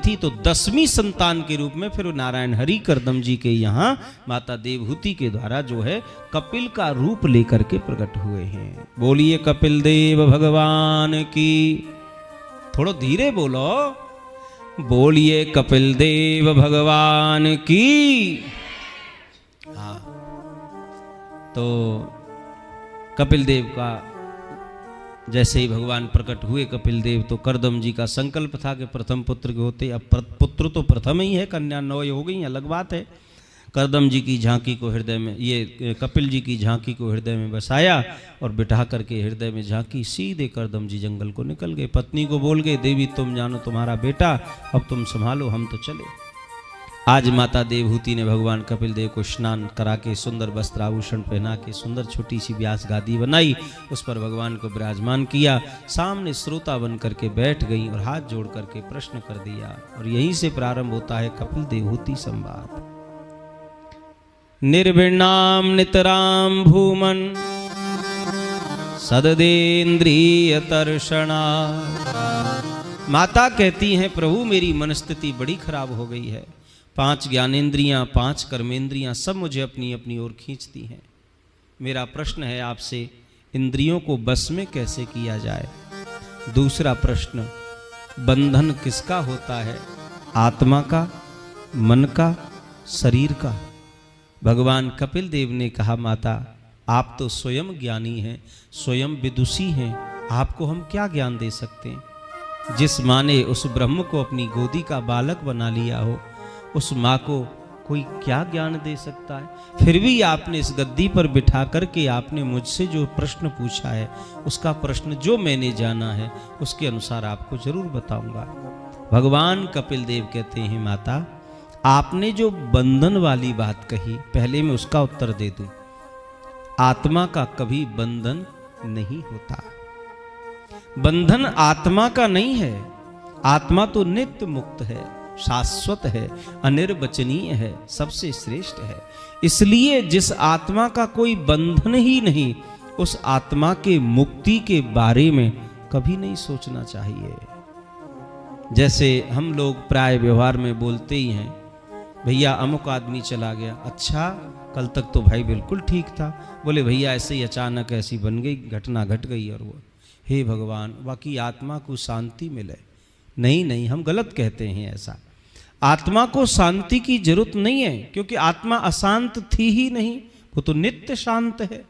थी तो 10वीं संतान के रूप में फिर नारायण हरि करदम जी के यहाँ माता देवहूति के द्वारा जो है कपिल का रूप लेकर के प्रकट हुए हैं। बोलिए कपिल देव भगवान की। थोड़ा धीरे बोलो। बोलिए कपिल देव भगवान की। हाँ, तो कपिल देव का जैसे ही भगवान प्रकट हुए कपिल देव, तो करदम जी का संकल्प था कि प्रथम पुत्र के होते। अब पुत्र तो प्रथम ही है, कन्या 9 हो गई, अलग बात है। करदम जी की झांकी को हृदय में, ये कपिल जी की झांकी को हृदय में बसाया और बिठा करके हृदय में झांकी, सीधे करदम जी जंगल को निकल गए। पत्नी को बोल गए, देवी तुम जानो तुम्हारा बेटा, अब तुम संभालो, हम तो चले। आज माता देवहूति ने भगवान कपिल देव को स्नान करा के सुंदर वस्त्र आभूषण पहना के सुंदर छोटी सी व्यास गादी बनाई, उस पर भगवान को विराजमान किया। सामने श्रोता बन करके बैठ गई और हाथ जोड़ करके प्रश्न कर दिया। और यहीं से प्रारंभ होता है कपिल देवहूति संवाद। निर्विणाम नितराम भूमन सददेन्द्रिय तर्षणा। माता कहती हैं, प्रभु मेरी मनस्थिति बड़ी खराब हो गई है। 5 ज्ञानेंद्रियां, 5 कर्मेंद्रियां सब मुझे अपनी अपनी ओर खींचती हैं। मेरा प्रश्न है आपसे, इंद्रियों को बस में कैसे किया जाए? दूसरा प्रश्न, बंधन किसका होता है? आत्मा का, मन का, शरीर का? भगवान कपिल देव ने कहा, माता आप तो स्वयं ज्ञानी हैं, स्वयं विदुषी हैं, आपको हम क्या ज्ञान दे सकते हैं? जिस माँ ने उस ब्रह्म को अपनी गोदी का बालक बना लिया हो, उस माँ को कोई क्या ज्ञान दे सकता है? फिर भी आपने इस गद्दी पर बिठा करके आपने मुझसे जो प्रश्न पूछा है, उसका प्रश्न जो मैंने जाना है उसके अनुसार आपको जरूर बताऊंगा। भगवान कपिल देव कहते हैं, माता आपने जो बंधन वाली बात कही, पहले मैं उसका उत्तर दे दूं। आत्मा का कभी बंधन नहीं होता। बंधन आत्मा का नहीं है। आत्मा तो नित्य मुक्त है, शाश्वत है, अनिर्वचनीय है, सबसे श्रेष्ठ है। इसलिए जिस आत्मा का कोई बंधन ही नहीं, उस आत्मा के मुक्ति के बारे में कभी नहीं सोचना चाहिए। जैसे हम लोग प्राय व्यवहार में बोलते ही हैं, भैया अमुक आदमी चला गया। अच्छा, कल तक तो भाई बिल्कुल ठीक था। बोले भैया ऐसे ही अचानक ऐसी बन गई, घटना घट गई और वो। हे भगवान, बाकी आत्मा को शांति मिले। नहीं नहीं, हम गलत कहते हैं ऐसा। आत्मा को शांति की जरूरत नहीं है, क्योंकि आत्मा अशांत थी ही नहीं, वो तो नित्य शांत है।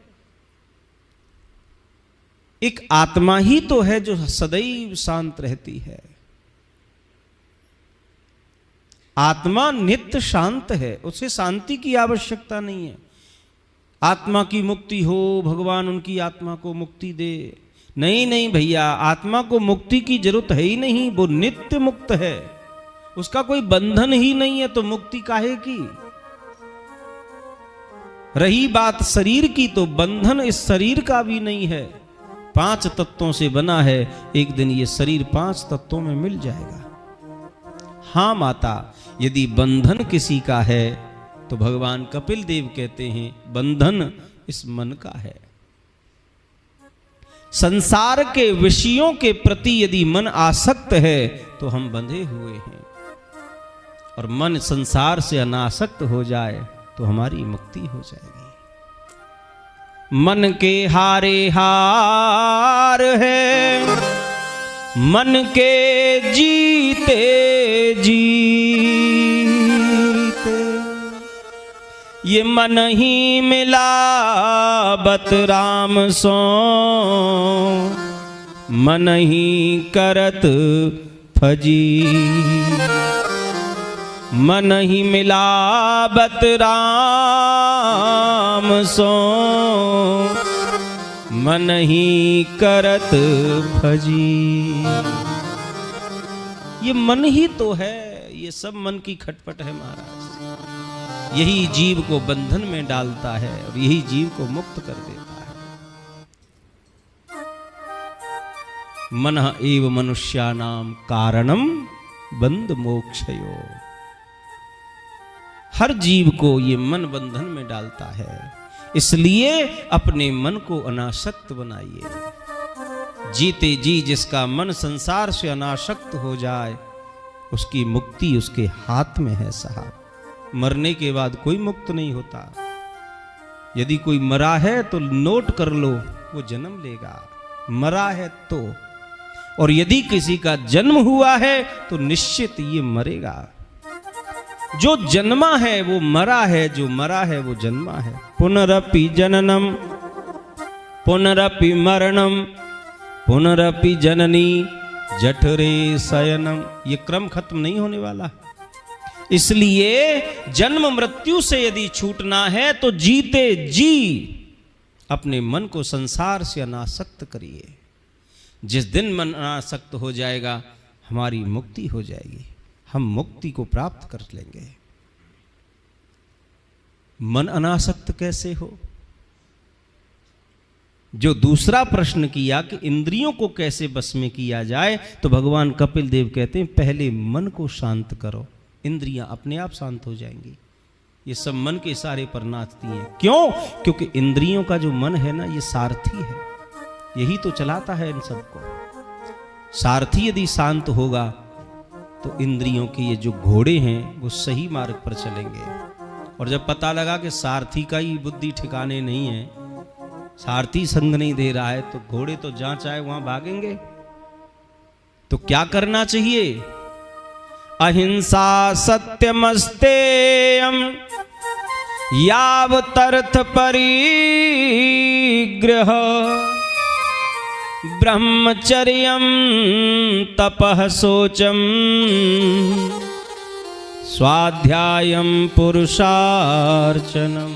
एक आत्मा ही तो है जो सदैव शांत रहती है। आत्मा नित्य शांत है, उसे शांति की आवश्यकता नहीं है। आत्मा की मुक्ति हो, भगवान उनकी आत्मा को मुक्ति दे। नहीं नहीं भैया, आत्मा को मुक्ति की जरूरत है ही नहीं, वो नित्य मुक्त है, उसका कोई बंधन ही नहीं है, तो मुक्ति काहे की? रही बात शरीर की, तो बंधन इस शरीर का भी नहीं है। 5 तत्वों से बना है, एक दिन ये शरीर 5 तत्वों में मिल जाएगा। हाँ माता, यदि बंधन किसी का है तो भगवान कपिल देव कहते हैं, बंधन इस मन का है। संसार के विषयों के प्रति यदि मन आसक्त है तो हम बंधे हुए हैं, और मन संसार से अनासक्त हो जाए तो हमारी मुक्ति हो जाएगी। मन के हारे हार है, मन के जीते जीते ये मन ही मिलावत राम सो, मन ही करत फजी। मन ही मिलावत राम सो, मन ही करत फजी। ये मन ही तो है, ये सब मन की खटपट है महाराज। यही जीव को बंधन में डालता है और यही जीव को मुक्त कर देता है। मनः एव मनुष्याणाम कारणम बंध मोक्षयो। हर जीव को ये मन बंधन में डालता है, इसलिए अपने मन को अनासक्त बनाइए। जीते जी जिसका मन संसार से अनासक्त हो जाए, उसकी मुक्ति उसके हाथ में है साहब। मरने के बाद कोई मुक्त नहीं होता। यदि कोई मरा है तो नोट कर लो, वो जन्म लेगा, मरा है तो। और यदि किसी का जन्म हुआ है तो निश्चित ये मरेगा। जो जन्मा है वो मरा है, जो मरा है वो जन्मा है। पुनरपि जननम पुनरपि मरणम पुनरपि जननी जठरे शयनम। ये क्रम खत्म नहीं होने वाला। इसलिए जन्म मृत्यु से यदि छूटना है तो जीते जी अपने मन को संसार से अनासक्त करिए। जिस दिन मन अनासक्त हो जाएगा हमारी मुक्ति हो जाएगी, हम मुक्ति को प्राप्त कर लेंगे। मन अनासक्त कैसे हो? जो दूसरा प्रश्न किया कि इंद्रियों को कैसे बस में किया जाए, तो भगवान कपिल देव कहते हैं पहले मन को शांत करो, इंद्रियां अपने आप शांत हो जाएंगी। ये सब मन के इशारे पर नाचती हैं। क्यों? क्योंकि इंद्रियों का जो मन है ना, ये सारथी है, यही तो चलाता है इन सबको। सारथी यदि शांत होगा तो इंद्रियों के ये जो घोड़े हैं वो सही मार्ग पर चलेंगे। और जब पता लगा कि सारथी का ही बुद्धि ठिकाने नहीं है, सारथी संग नहीं दे रहा है, तो घोड़े तो जहां चाहे वहां भागेंगे। तो क्या करना चाहिए? अहिंसा सत्यमस्तेयम यावतर्थ परिग्रह ब्रह्मचर्यम तपः शौचम स्वाध्यायम पुरुषार्चनम।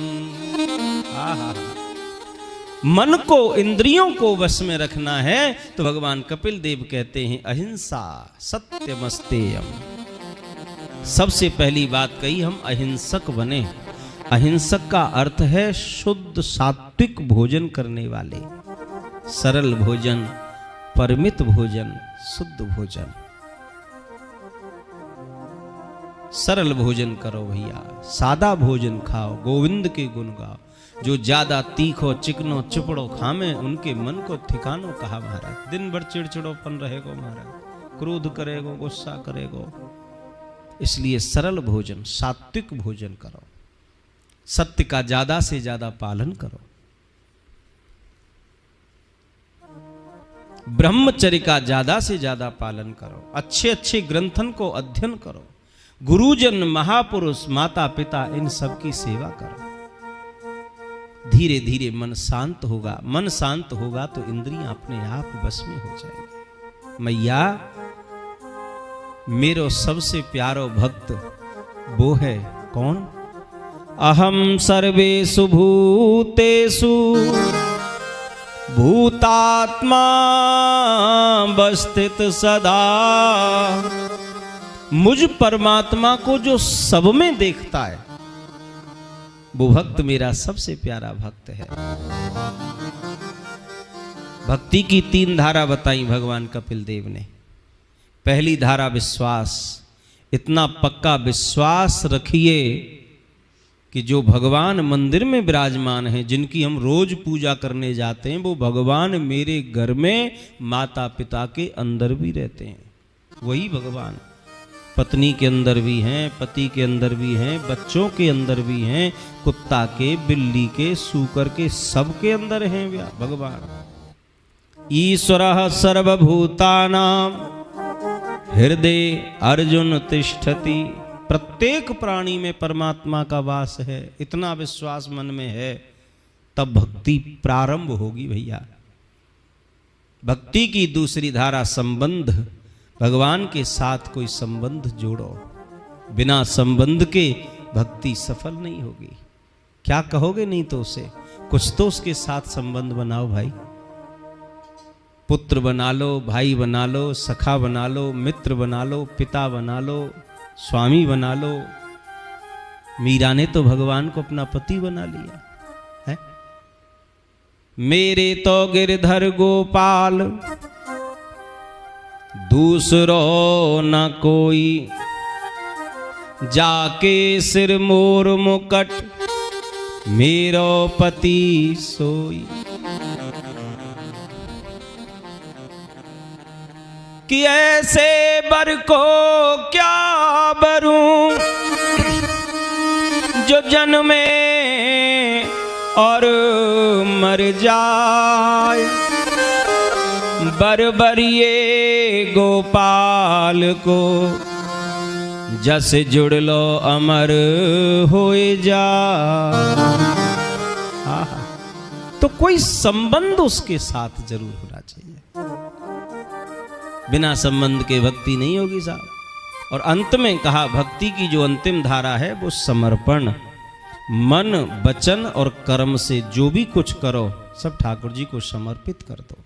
मन को, इंद्रियों को वश में रखना है तो भगवान कपिल देव कहते हैं अहिंसा सत्यमस्तेयम। सबसे पहली बात कही, हम अहिंसक बने। अहिंसक का अर्थ है शुद्ध सात्विक भोजन करने वाले, सरल भोजन, परिमित भोजन, शुद्ध भोजन। सरल भोजन करो भैया, सादा भोजन खाओ, गोविंद के गुण गाओ। जो ज्यादा तीखो चिकनो चिपड़ो खामे, उनके मन को ठिकानो कहा महाराज। दिन भर चिड़चिड़ोपन रहेगो महाराज, क्रोध करेगो, गुस्सा करेगो। इसलिए सरल भोजन, सात्विक भोजन करो, सत्य का ज्यादा से ज्यादा पालन करो, ब्रह्मचर्य का ज्यादा से ज्यादा पालन करो, अच्छे अच्छे ग्रंथन को अध्ययन करो, गुरुजन, महापुरुष, माता पिता, इन सब की सेवा करो। धीरे धीरे मन शांत होगा। मन शांत होगा तो इंद्रियां अपने आप बस में हो जाएंगी। मैया, मेरो सबसे प्यारो भक्त वो है कौन? अहम सर्वेषु भूतेषु भूतात्मा वस्थित सदा। मुझ परमात्मा को जो सब में देखता है वो भक्त मेरा सबसे प्यारा भक्त है। भक्ति की 3 धारा बताई भगवान कपिल देव ने। पहली धारा विश्वास। इतना पक्का विश्वास रखिए कि जो भगवान मंदिर में विराजमान हैं, जिनकी हम रोज पूजा करने जाते हैं, वो भगवान मेरे घर में माता पिता के अंदर भी रहते हैं। वही भगवान पत्नी के अंदर भी हैं, पति के अंदर भी हैं, बच्चों के अंदर भी हैं, कुत्ता के, बिल्ली के, सूकर के, सबके अंदर हैं भगवान। ईश्वरः सर्वभूतानां हृदय अर्जुन तिष्ठति। प्रत्येक प्राणी में परमात्मा का वास है। इतना विश्वास मन में है तब भक्ति प्रारंभ होगी भैया। भक्ति की दूसरी धारा संबंध। भगवान के साथ कोई संबंध जोड़ो। बिना संबंध के भक्ति सफल नहीं होगी। क्या कहोगे? नहीं तो उसे कुछ तो उसके साथ संबंध बनाओ भाई। पुत्र बना लो, भाई बना लो, सखा बना लो, मित्र बना लो, पिता बना लो, स्वामी बना लो। मीरा ने तो भगवान को अपना पति बना लिया है। मेरे तो गिरधर गोपाल दूसरो न कोई, जाके सिर मोर मुकट मेरो पति सोई। कि ऐसे बर को क्या बरूं जो जन्मे और मर जाए। बर ये गोपाल को जस जुड़ लो अमर होए जा। तो कोई संबंध उसके साथ जरूर होना चाहिए, बिना संबंध के भक्ति नहीं होगी साहब। और अंत में कहा भक्ति की जो अंतिम धारा है वो समर्पण, मन वचन और कर्म से जो भी कुछ करो सब ठाकुर जी को समर्पित कर दो।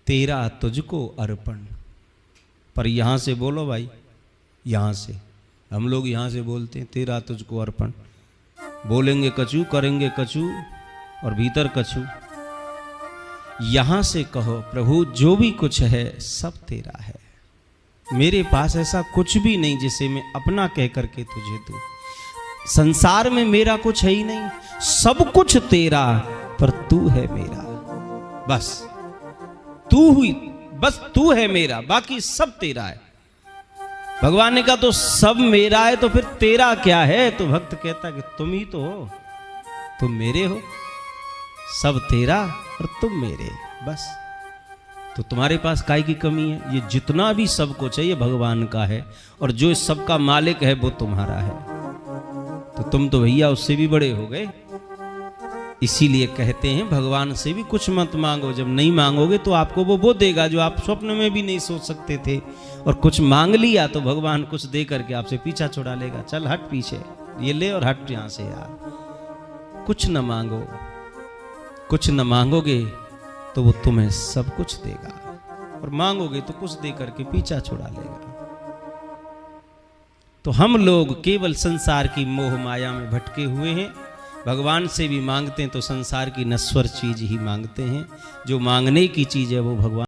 तेरा तुझको अर्पण। पर यहां से बोलो भाई, यहां से हम लोग यहां से बोलते हैं तेरा तुझको अर्पण, बोलेंगे कछु करेंगे कछु और भीतर कछु। यहां से कहो प्रभु जो भी कुछ है सब तेरा है, मेरे पास ऐसा कुछ भी नहीं जिसे मैं अपना कह करके तुझे दूं। संसार में मेरा कुछ है ही नहीं, सब कुछ तेरा पर तू है मेरा। बस तू हुई, बस तू है मेरा, बाकी सब तेरा है। भगवान ने कहा तो सब मेरा है तो फिर तेरा क्या है? तो भक्त कहता कि तुम ही तो हो, तुम मेरे हो, सब तेरा और तुम मेरे, बस। तो तुम्हारे पास काय की कमी है? ये जितना भी सब कुछ है ये भगवान का है, और जो इस सब का मालिक है वो तुम्हारा है। तो तुम तो भैया उससे भी बड़े हो गए। इसीलिए कहते हैं भगवान से भी कुछ मत मांगो, जब नहीं मांगोगे तो आपको वो देगा जो आप स्वप्न में भी नहीं सोच सकते थे। और कुछ मांग लिया तो भगवान कुछ दे करके आपसे पीछा छुड़ा लेगा, चल हट पीछे, ये ले और हट यहां से यार। कुछ न मांगो, कुछ न मांगोगे तो वो तुम्हें सब कुछ देगा, और मांगोगे तो कुछ दे करके पीछा छुड़ा लेगा। तो हम लोग केवल संसार की मोह माया में भटके हुए हैं। भगवान से भी मांगते हैं तो संसार की नश्वर चीज ही मांगते हैं, जो मांगने की चीज है वो भगवान